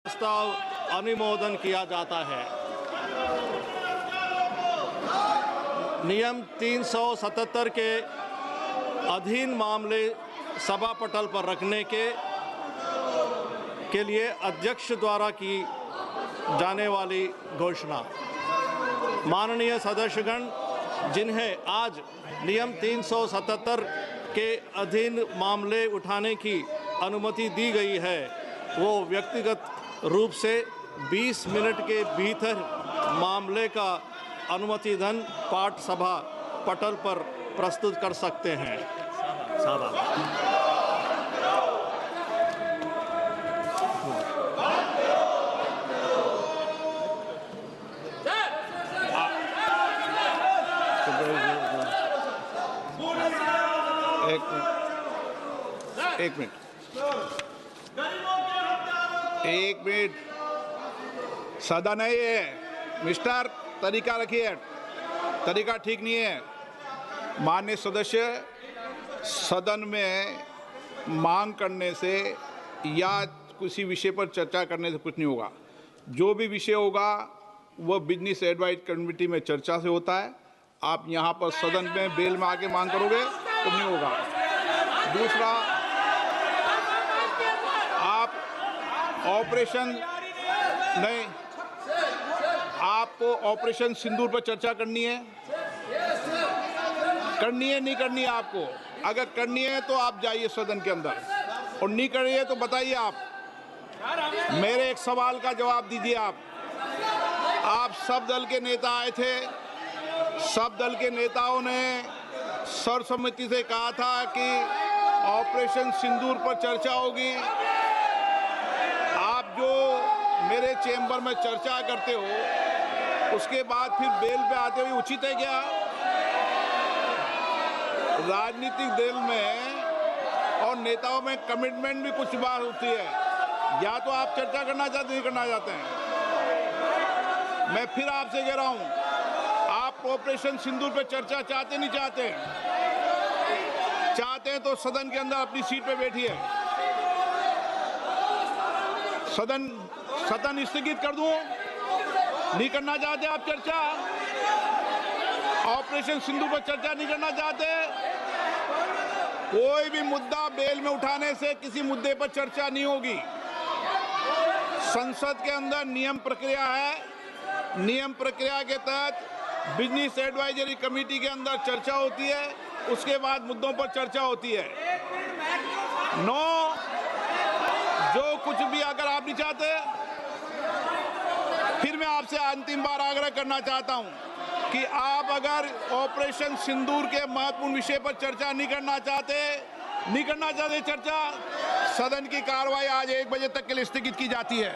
प्रस्ताव अनुमोदन किया जाता है। नियम 377 के अधीन मामले सभा पटल पर रखने के लिए अध्यक्ष द्वारा की जाने वाली घोषणा। माननीय सदस्यगण, जिन्हें आज नियम 377 के अधीन मामले उठाने की अनुमति दी गई है, वो व्यक्तिगत रूप से 20 मिनट के भीतर मामले का अनुमतिधन पाठ सभा पटल पर प्रस्तुत कर सकते हैं। एक मिनट सदा नहीं है मिस्टर, तरीका रखिए, तरीका ठीक नहीं है। माननीय सदस्य, सदन में मांग करने से या किसी विषय पर चर्चा करने से कुछ नहीं होगा। जो भी विषय होगा वह बिजनेस एडवाइज कमेटी में चर्चा से होता है। आप यहाँ पर सदन में बेल में आके मांग करोगे तो नहीं होगा। दूसरा, आप ऑपरेशन नहीं, आपको ऑपरेशन सिंदूर पर चर्चा करनी है नहीं करनी है आपको? अगर करनी है तो आप जाइए सदन के अंदर, और नहीं करनी है तो बताइए। आप मेरे एक सवाल का जवाब दीजिए। आप सब दल के नेता आए थे, सब दल के नेताओं ने सर्वसम्मति से कहा था कि ऑपरेशन सिंदूर पर चर्चा होगी। आप जो मेरे चेंबर में चर्चा करते हो, उसके बाद फिर बेल पे आते हुए उचित है क्या? राजनीतिक दल में और नेताओं में कमिटमेंट भी कुछ बार होती है। या तो आप चर्चा करना चाहते नहीं करना चाहते हैं। मैं फिर आपसे कह रहा हूं, आप ऑपरेशन सिंदूर पे चर्चा चाहते नहीं चाहते? चाहते हैं तो सदन के अंदर अपनी सीट पे बैठिए। सदन स्थगित कर दूं? नहीं करना चाहते आप चर्चा? ऑपरेशन सिंदूर पर चर्चा नहीं करना चाहते? कोई भी मुद्दा बेल में उठाने से किसी मुद्दे पर चर्चा नहीं होगी। संसद के अंदर नियम प्रक्रिया है। नियम प्रक्रिया के तहत बिजनेस एडवाइजरी कमेटी के अंदर चर्चा होती है, उसके बाद मुद्दों पर चर्चा होती है। जो कुछ भी अगर आप नहीं चाहते, फिर मैं आपसे अंतिम बार आग्रह करना चाहता हूं कि आप अगर ऑपरेशन सिंदूर के महत्वपूर्ण विषय पर चर्चा नहीं करना चाहते चर्चा, सदन की कार्रवाई आज 1 बजे तक के लिए स्थगित की जाती है।